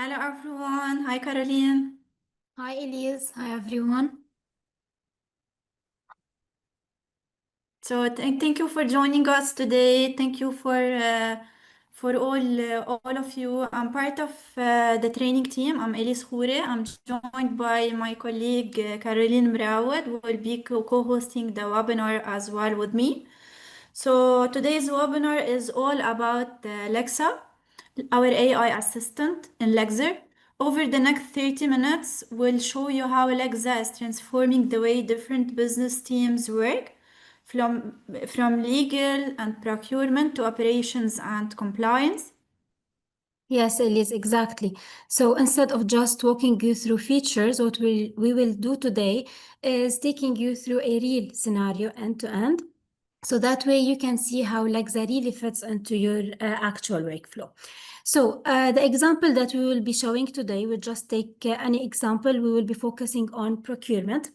Hello everyone. Hi Caroline. Hi Elise, hi everyone. So thank you for joining us today. Thank you for all of you. I'm part of the training team. I'm Elise Khoure. I'm joined by my colleague Caroline Mrawad, who will be co-hosting the webinar as well with me. So today's webinar is all about Lexa, our AI assistant in Lexzur. Over the next 30 minutes, we'll show you how Lexa is transforming the way different business teams work, from legal and procurement to operations and compliance. Yes, Elise, exactly. So instead of just walking you through features, what we will do today is taking you through a real scenario end to end. So that way you can see how Lexa really fits into your actual workflow. So the example that we will be showing today, we'll just take any example. We will be focusing on procurement.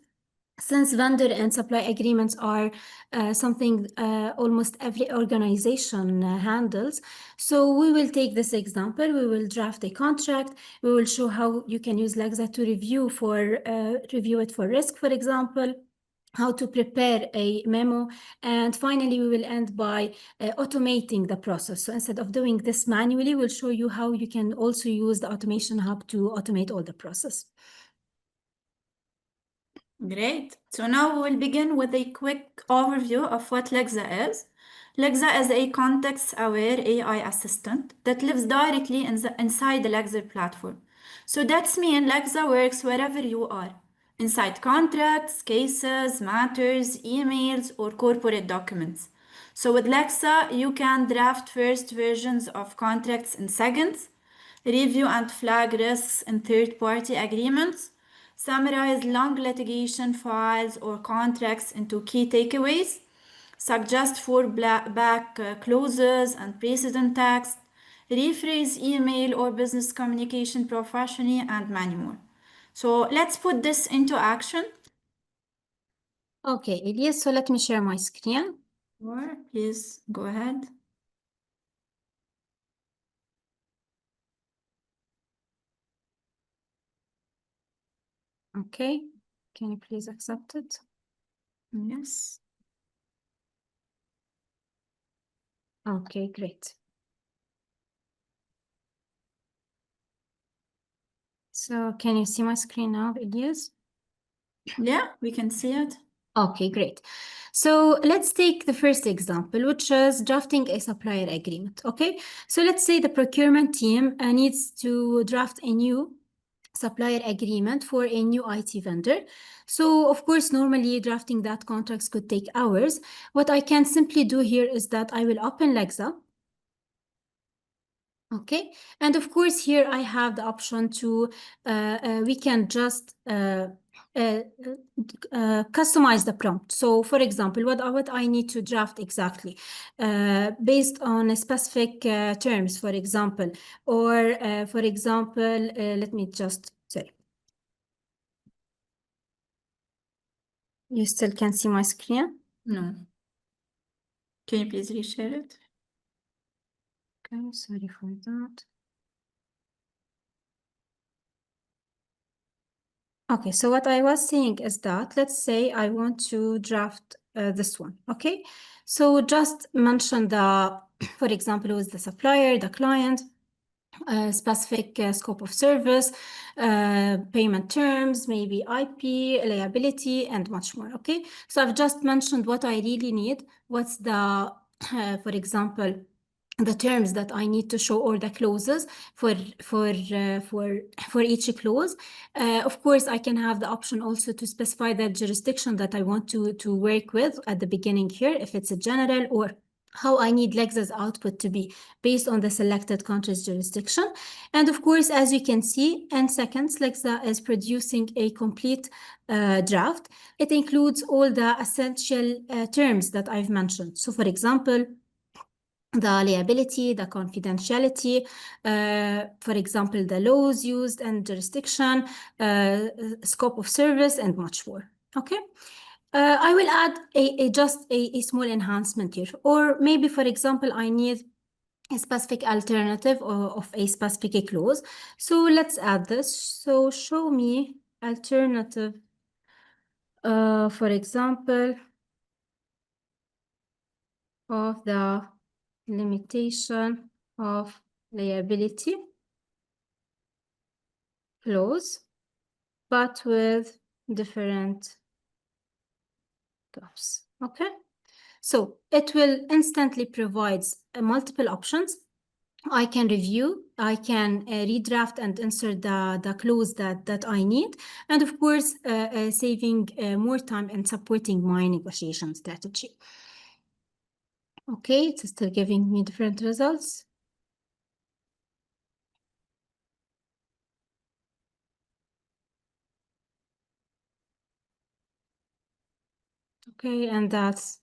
Since vendor and supply agreements are something almost every organization handles, so we will take this example. We will draft a contract. We will show how you can use Lexa to review it for risk, for example, how to prepare a memo, and finally we will end by automating the process. So instead of doing this manually, we'll show you how you can also use the automation hub to automate all the process. Great. So now we'll begin with a quick overview of what Lexa is. Lexa is a context-aware AI assistant that lives directly inside the Lexzur platform. So that's mean Lexa works wherever you are, inside contracts, cases, matters, emails, or corporate documents. So with Lexa, you can draft first versions of contracts in seconds, review and flag risks in third-party agreements, summarize long litigation files or contracts into key takeaways, suggest fallback clauses and precedent text, rephrase email or business communication professionally, and many more. So let's put this into action. Okay, Elias, so let me share my screen. Or please go ahead. Okay, can you please accept it? Yes. Okay, great. So can you see my screen now, Elias? Yeah, we can see it. Okay, great. So let's take the first example, which is drafting a supplier agreement. Okay, so let's say the procurement team needs to draft a new supplier agreement for a new IT vendor. So of course, normally drafting that contracts could take hours. What I can simply do here is that I will open Lexa. Okay, and of course here I have the option to, we can just customize the prompt. So for example, what I need to draft exactly based on a specific terms, for example, or for example, let me just say. You still can see my screen? No. Can you please reshare it? Okay, sorry for that. Okay, so what I was saying is that, let's say I want to draft this one, okay? So just mention the, for example, who is the supplier, the client, specific scope of service, payment terms, maybe IP, liability, and much more, okay? So I've just mentioned what I really need, what's the, for example, the terms that I need to show or the clauses for each clause. Of course, I can have the option also to specify the jurisdiction that I want to work with at the beginning here, if it's a general, or how I need Lexa's output to be based on the selected country's jurisdiction. And of course, as you can see, in seconds, Lexa is producing a complete draft. It includes all the essential terms that I've mentioned. So for example, the liability, the confidentiality, for example, the laws used and jurisdiction, scope of service, and much more. Okay. I will add just a small enhancement here. Or maybe, for example, I need a specific alternative of a specific clause. So let's add this. So show me alternative, for example, of the limitation of liability clause, but with different gaps. Okay, so it will instantly provide multiple options. I can review, I can redraft and insert the clause that I need, and of course, saving more time and supporting my negotiation strategy. Okay, it's still giving me different results. Okay, and that's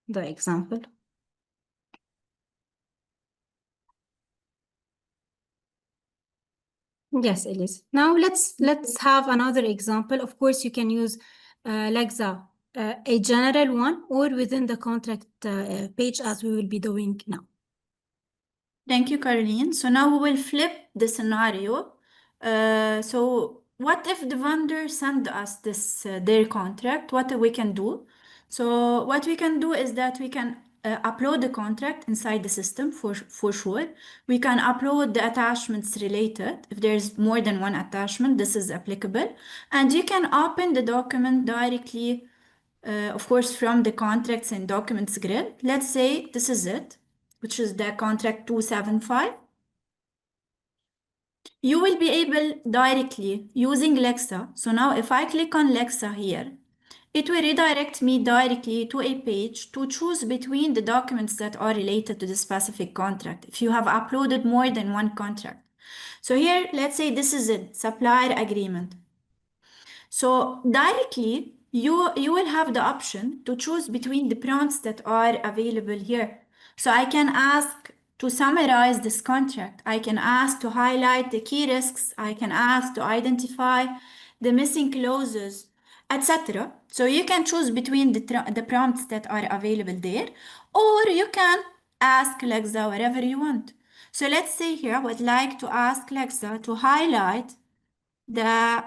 the example. Yes, Elise. Now let's have another example. Of course, you can use Lexa, a general one, or within the contract page, as we will be doing now. Thank you, Caroline. So now we will flip the scenario. So what if the vendor send us this their contract? What we can do? So what we can do is that we can upload the contract inside the system for sure. We can upload the attachments related. If there's more than one attachment, this is applicable. And you can open the document directly, of course, from the contracts and documents grid. Let's say this is it, which is the contract 275. You will be able directly using Lexa. So now if I click on Lexa here, it will redirect me directly to a page to choose between the documents that are related to the specific contract if you have uploaded more than one contract. So here, let's say this is a supplier agreement. So directly, you will have the option to choose between the prompts that are available here. So I can ask to summarize this contract. I can ask to highlight the key risks. I can ask to identify the missing clauses, etc. So you can choose between the prompts that are available there, or you can ask Lexa whatever you want. So let's say here I would like to ask Lexa to highlight the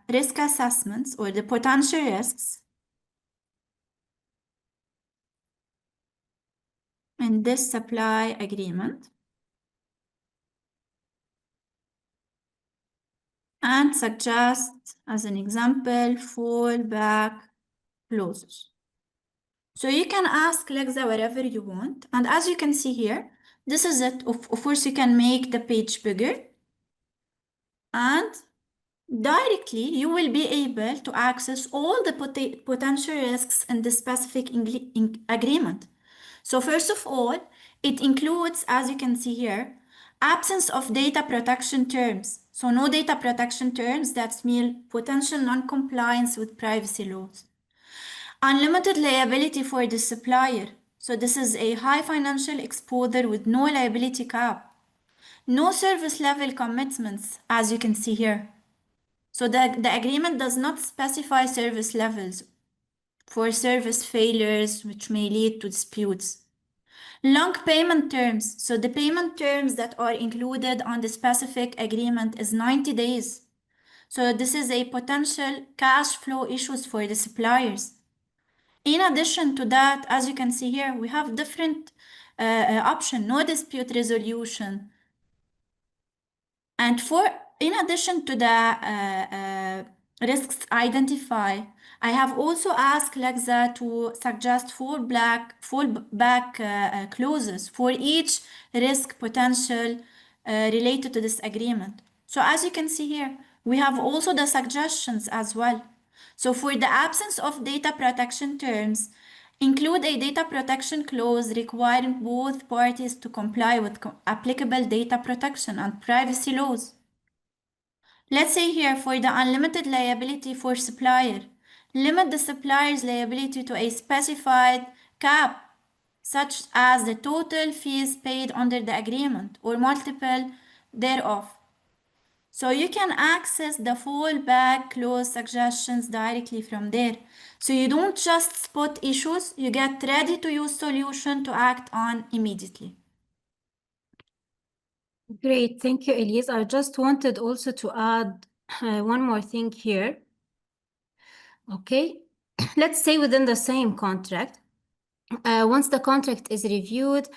risk assessments or the potential risks in this supply agreement and suggest as an example fallback clauses. So you can ask Lexa whatever you want, and as you can see here, this is it. Of course, you can make the page bigger, and directly you will be able to access all the potential risks in the specific agreement. So first of all, it includes, as you can see here, absence of data protection terms. So no data protection terms, that mean potential non-compliance with privacy laws. Unlimited liability for the supplier. So this is a high financial exposure with no liability cap. No service level commitments, as you can see here. So the agreement does not specify service levels for service failures, which may lead to disputes. Long payment terms. So the payment terms that are included on the specific agreement is 90 days. So this is a potential cash flow issues for the suppliers. In addition to that, as you can see here, we have different option, no dispute resolution. And in addition to the risks identified, I have also asked Lexa to suggest fallback clauses for each risk potential related to this agreement. So as you can see here, we have also the suggestions as well. So for the absence of data protection terms, include a data protection clause requiring both parties to comply with applicable data protection and privacy laws. Let's say here for the unlimited liability for supplier, limit the supplier's liability to a specified cap, such as the total fees paid under the agreement or multiple thereof. So you can access the fallback clause suggestions directly from there. So you don't just spot issues, you get ready to use solution to act on immediately. Great, thank you, Elise. I just wanted also to add one more thing here. Okay, let's say within the same contract, once the contract is reviewed,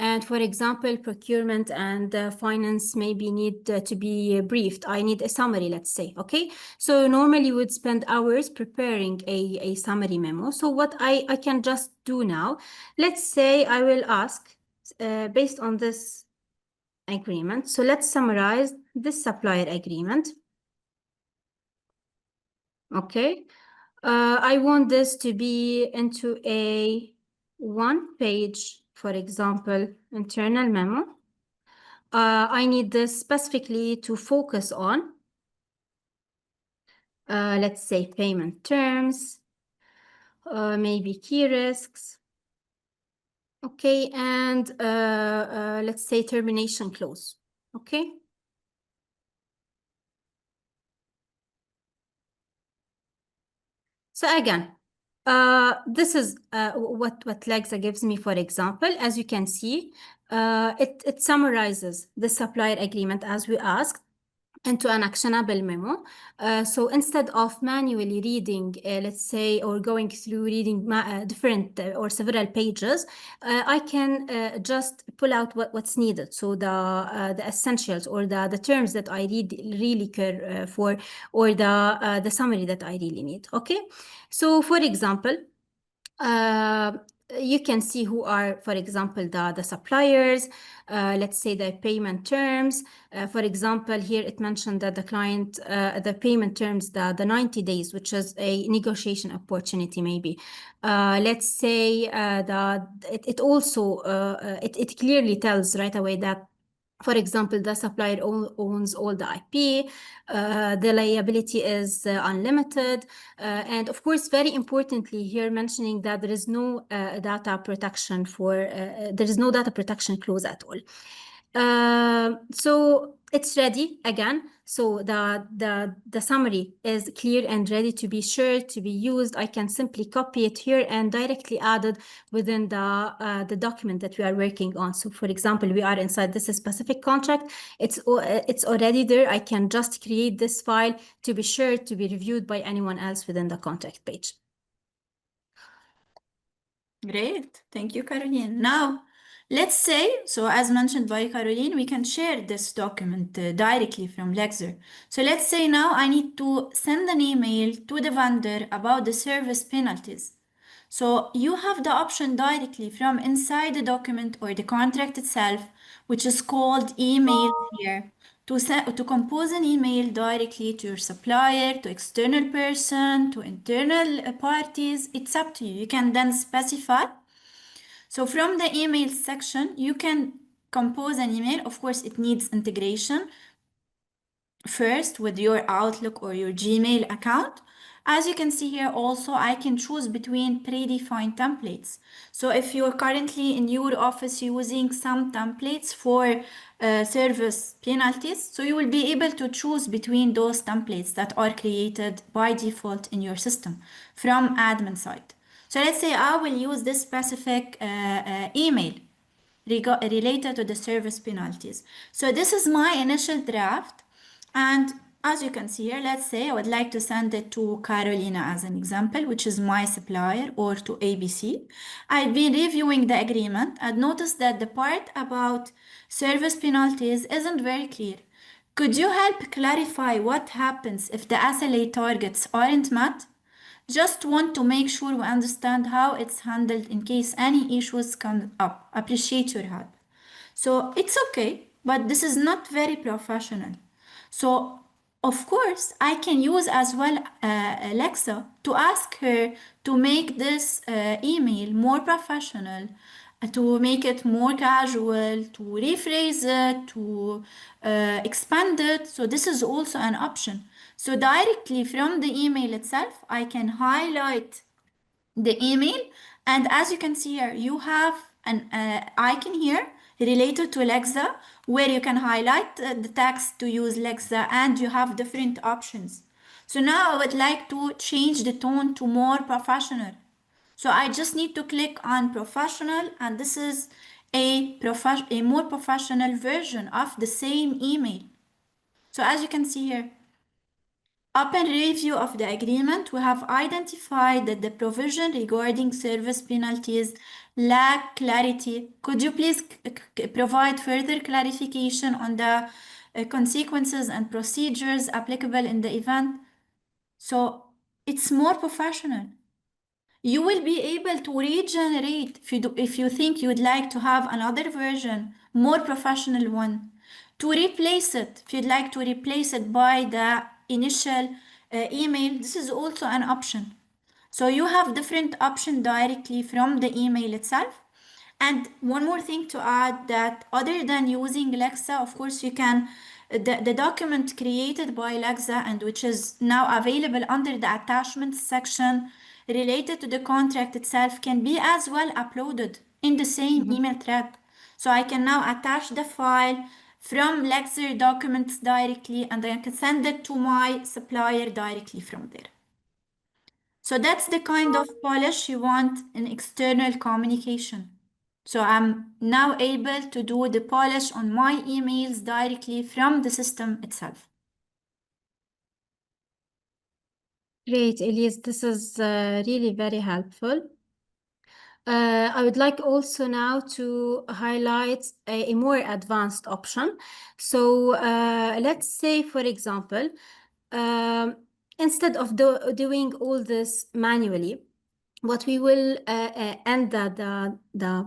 and for example, procurement and finance maybe need to be briefed. I need a summary, let's say, okay? So normally we would spend hours preparing a summary memo. So what I can just do now, let's say I will ask, based on this agreement, so let's summarize this supplier agreement. Okay, I want this to be into a one-page, for example, internal memo. I need this specifically to focus on, let's say, payment terms, maybe key risks. Okay, and let's say termination clause. Okay. So again, this is what Lexa gives me, for example. As you can see, it summarizes the supplier agreement as we asked into an actionable memo. So instead of manually reading, let's say, or going through reading different or several pages, I can just pull out what's needed. So the essentials or the terms that I really care for, or the summary that I really need. Okay. So for example, uh, you can see who are, for example, the suppliers, let's say the payment terms. For example, here it mentioned that the client, the payment terms, the 90 days, which is a negotiation opportunity maybe. Let's say it also, it clearly tells right away that, for example, the supplier owns all the IP, the liability is unlimited, and of course, very importantly here, mentioning that there is no data protection there is no data protection clause at all. So it's ready again. So the summary is clear and ready to be shared, to be used. I can simply copy it here and directly add it within the document that we are working on. So for example, we are inside this specific contract. It's already there. I can just create this file to be shared, to be reviewed by anyone else within the contract page. Great, thank you, Caroline. Now, let's say, so as mentioned by Caroline, we can share this document directly from Lexzur. So let's say now I need to send an email to the vendor about the service penalties. So you have the option directly from inside the document or the contract itself, which is called email here, to compose an email directly to your supplier, to external person, to internal parties. It's up to you. You can then specify. So from the email section, you can compose an email. Of course, it needs integration first with your Outlook or your Gmail account. As you can see here also, I can choose between predefined templates. So if you're currently in your office using some templates for service penalties, so you will be able to choose between those templates that are created by default in your system from admin side. So let's say I will use this specific email related to the service penalties. So this is my initial draft, and as you can see here, let's say I would like to send it to Carolina as an example, which is my supplier, or to ABC. I've been reviewing the agreement and noticed that the part about service penalties isn't very clear. Could you help clarify what happens if the SLA targets aren't met? Just want to make sure we understand how it's handled in case any issues come up. Appreciate your help. So it's okay, but this is not very professional. So of course, I can use as well Alexa to ask her to make this email more professional, to make it more casual, to rephrase it, to expand it. So this is also an option. So directly from the email itself, I can highlight the email, and as you can see here, you have an icon here related to Lexa, where you can highlight the text to use Lexa, and you have different options. So now I would like to change the tone to more professional. So I just need to click on professional, and this is a more professional version of the same email. So as you can see here, upon review of the agreement, we have identified that the provision regarding service penalties lack clarity. Could you please provide further clarification on the consequences and procedures applicable in the event? So it's more professional. You will be able to regenerate if you think you'd like to have another version, more professional one, to replace it. If you'd like to replace it by the initial email, this is also an option. So you have different options directly from the email itself. And one more thing to add, that other than using Lexa, of course, you can, the document created by Lexa and which is now available under the attachments section related to the contract itself can be as well uploaded in the same email thread. So I can now attach the file from Lexzur documents directly, and I can send it to my supplier directly from there. So that's the kind of polish you want in external communication. So I'm now able to do the polish on my emails directly from the system itself. Great, Elias. This is really very helpful. I would like also now to highlight a more advanced option. So let's say, for example, instead of doing all this manually, what we will and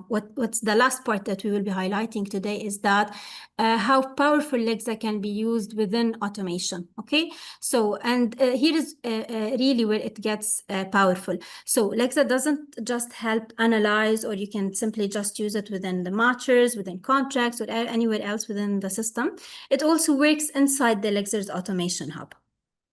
what's the last part that we will be highlighting today is that how powerful Lexa can be used within automation. Okay, so and here is really where it gets powerful. So Lexa doesn't just help analyze, or you can simply just use it within the matchers, within contracts, or anywhere else within the system. It also works inside the Lexzur's automation hub.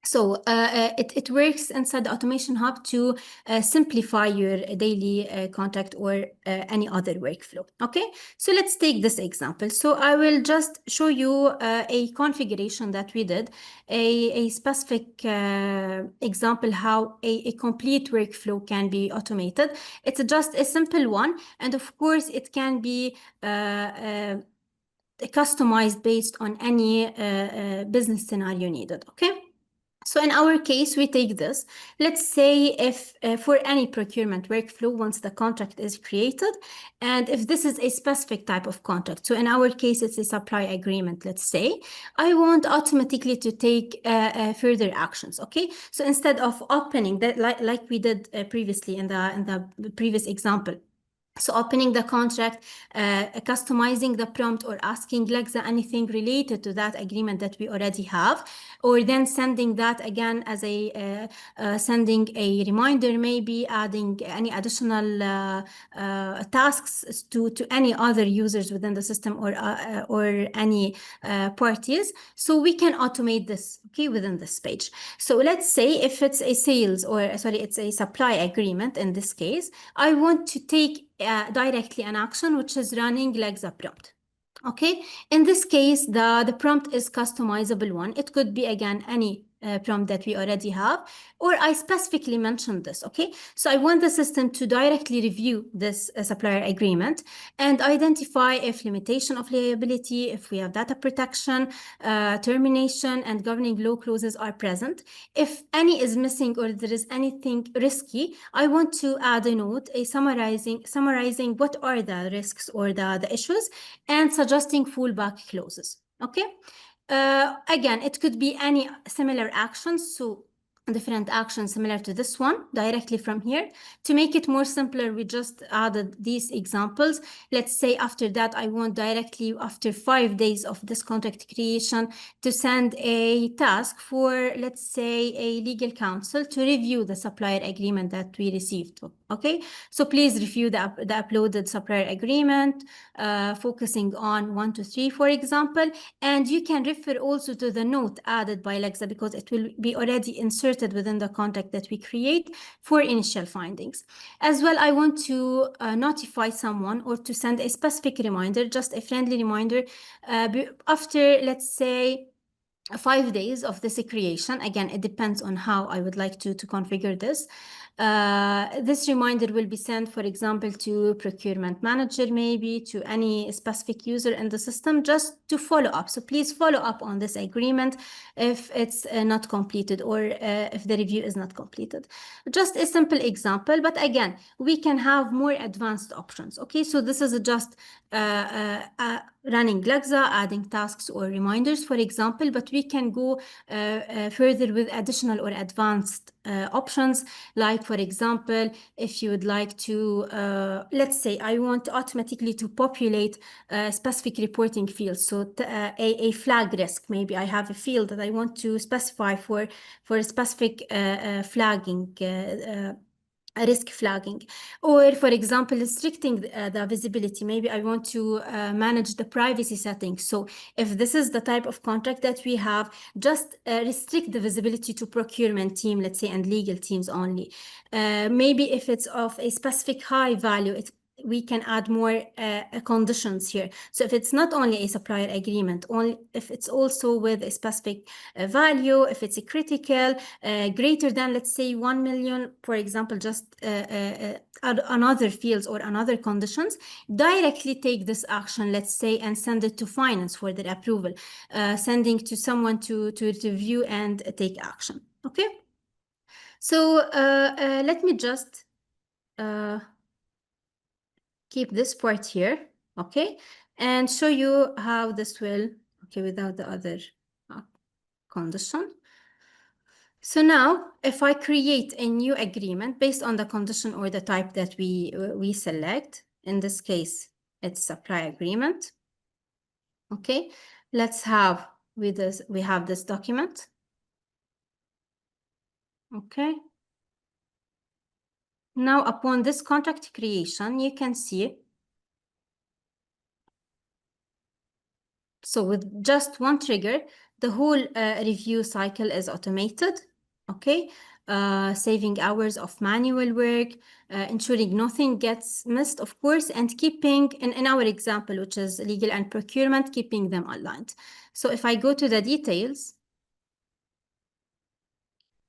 So it works inside the automation hub to simplify your daily contract or any other workflow. Okay, so let's take this example. So I will just show you a configuration that we did, a specific example how a complete workflow can be automated. It's just a simple one, and of course it can be customized based on any business scenario needed. Okay. So in our case, we take this. Let's say if for any procurement workflow, once the contract is created, and if this is a specific type of contract, so in our case, it's a supply agreement, let's say, I want automatically to take further actions, okay? So instead of opening that, like we did previously in the previous example, so opening the contract, customizing the prompt, or asking Lexa anything related to that agreement that we already have, or then sending that again as a sending a reminder, maybe adding any additional tasks to any other users within the system, or any parties. So we can automate this, okay, within this page. So let's say if it's a sales, or sorry, it's a supply agreement in this case, I want to take directly an action which is running Lexa prompt. Okay, in this case, the prompt is customizable one. It could be again any prompt that we already have, or I specifically mentioned this. Okay, so I want the system to directly review this supplier agreement and identify if limitation of liability, if we have data protection, termination, and governing law clauses are present. If any is missing or there is anything risky, I want to add a note, summarizing what are the risks or the issues, and suggesting fallback clauses. Okay. Again, it could be any similar actions, so different actions similar to this one directly from here. To make it more simpler, we just added these examples. Let's say after that, I want directly after 5 days of this contract creation to send a task for, let's say, a legal counsel to review the supplier agreement that we received. Okay, so please review the uploaded supplier agreement, focusing on 1 to 3, for example, and you can refer also to the note added by Lexa, because it will be already inserted inserted within the contract that we create for initial findings. As well, I want to notify someone or to send a specific reminder, just a friendly reminder, after, let's say, 5 days of this creation. Again, it depends on how I would like to configure this. This reminder will be sent, for example, to procurement manager, maybe to any specific user in the system, just to follow up. So please follow up on this agreement if it's not completed, or if the review is not completed. Just a simple example, but again, we can have more advanced options. Okay, so this is just running Lexa, adding tasks or reminders, for example, but we can go further with additional or advanced options, like, for example, if you would like to, let's say I want automatically to populate specific reporting fields. So a flag risk, maybe I have a field that I want to specify for a specific flagging, risk flagging, or, for example, restricting the visibility. Maybe I want to manage the privacy settings. So if this is the type of contract that we have, just restrict the visibility to procurement team, let's say, and legal teams only. Maybe if it's of a specific high value, we can add more conditions here. So if it's not only a supplier agreement, only if it's also with a specific value, if it's a critical, greater than, let's say, 1 million, for example, just another fields or another conditions, directly take this action, let's say, and send it to finance for their approval, sending to someone to review and take action. Okay. So let me just keep this part here, okay, and show you how this will, okay, without the other condition. So now, if I create a new agreement based on the condition or the type that we select, in this case, it's supply agreement. Okay, let's have with this, we have this document. Okay. Now, upon this contract creation, you can see, so with just one trigger, the whole review cycle is automated, okay? Saving hours of manual work, ensuring nothing gets missed, of course, and keeping, in our example, which is legal and procurement, keeping them aligned. So if I go to the details,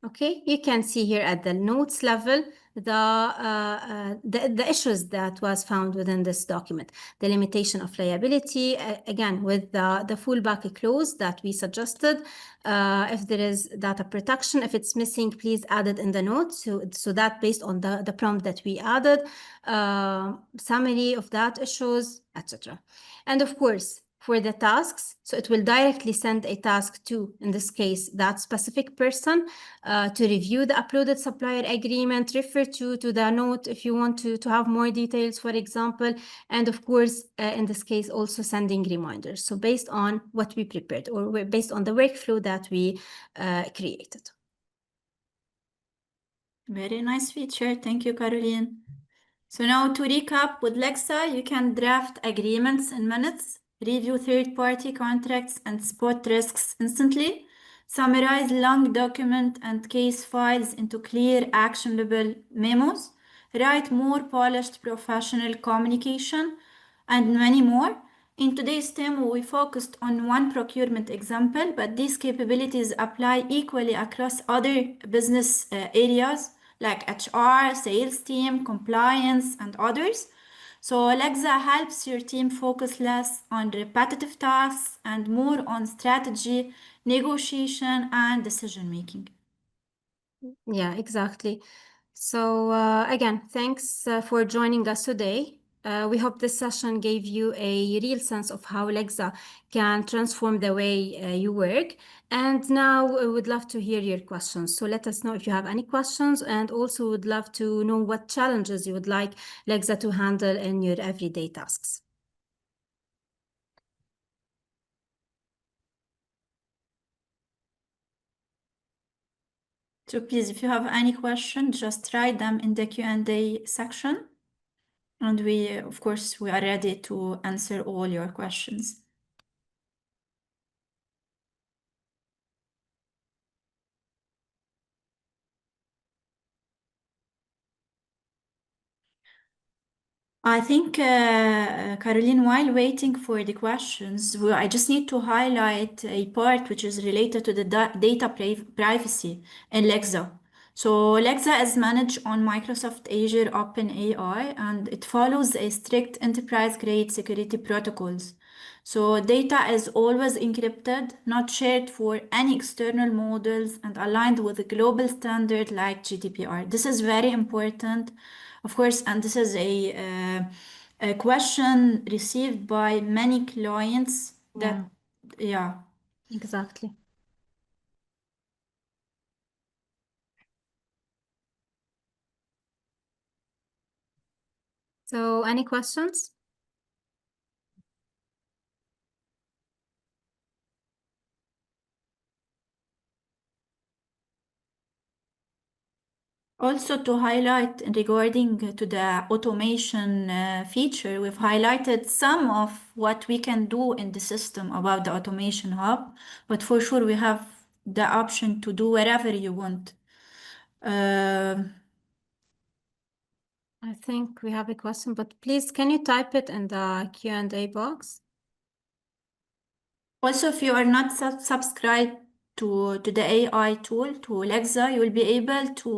okay, you can see here at the notes level the issues that was found within this document. The limitation of liability, again, with the fallback clause that we suggested. If there is data protection, if it's missing, please add it in the notes. So that based on the prompt that we added, summary of that issues, etc. And of course, for the tasks, so it will directly send a task to, in this case, that specific person to review the uploaded supplier agreement, refer to the note if you want to have more details, for example, and of course, in this case, also sending reminders. So based on what we prepared, or based on the workflow that we created. Very nice feature. Thank you, Caroline. So now to recap, with Lexa, you can draft agreements in minutes, review third-party contracts and spot risks instantly, summarize long document and case files into clear, actionable memos, write more polished professional communication, and many more. In today's demo, we focused on one procurement example, but these capabilities apply equally across other business areas like HR, sales team, compliance, and others. So Lexa helps your team focus less on repetitive tasks and more on strategy, negotiation, and decision making. Yeah, exactly. So again, thanks for joining us today. We hope this session gave you a real sense of how Lexa can transform the way you work. And now we would love to hear your questions. So let us know if you have any questions, and also would love to know what challenges you would like Lexa to handle in your everyday tasks. So please, if you have any questions, just write them in the Q&A section. And we, of course, we are ready to answer all your questions. I think, Caroline, while waiting for the questions, I just need to highlight a part which is related to the data privacy in Lexa. So Lexa is managed on Microsoft Azure OpenAI, and it follows a strict enterprise-grade security protocols. So data is always encrypted, not shared for any external models, and aligned with a global standard like GDPR. This is very important, of course, and this is a question received by many clients Yeah, that, yeah. exactly. So, any questions? Also to highlight regarding to the automation feature, we've highlighted some of what we can do in the system about the automation hub, but for sure we have the option to do wherever you want. I think we have a question, but please, can you type it in the Q&A box? Also, if you are not subscribed to the AI tool, to Lexa, you will be able to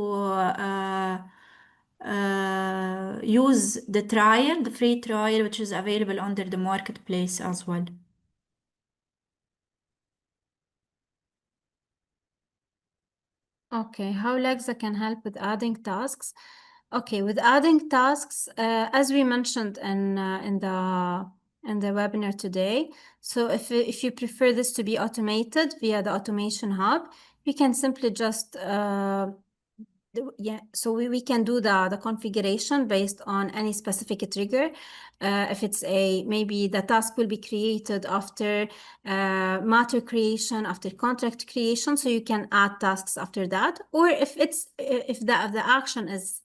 use the trial, the free trial, which is available under the marketplace as well. Okay, how Lexa can help with adding tasks? Okay, with adding tasks, as we mentioned in the webinar today, so if you prefer this to be automated via the automation hub, we can simply just yeah, so we can do the configuration based on any specific trigger. If it's maybe the task will be created after matter creation, after contract creation, so you can add tasks after that. Or if the action is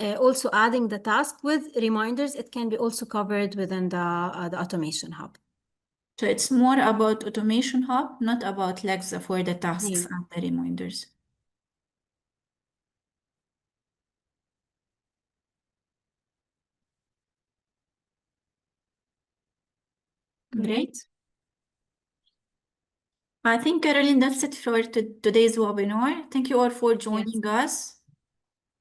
also adding the task with reminders, it can be also covered within the automation hub. So it's more about automation hub, not about Lexa for the tasks Yeah. and the reminders. Great. Great. I think, Caroline, that's it for today's webinar. Thank you all for Yes. joining us.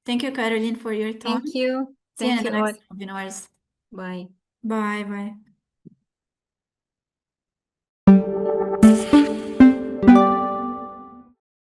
Thank you, Caroline, for your Thank time. you. See you in Thank the you all. next webinars. Bye. Bye bye.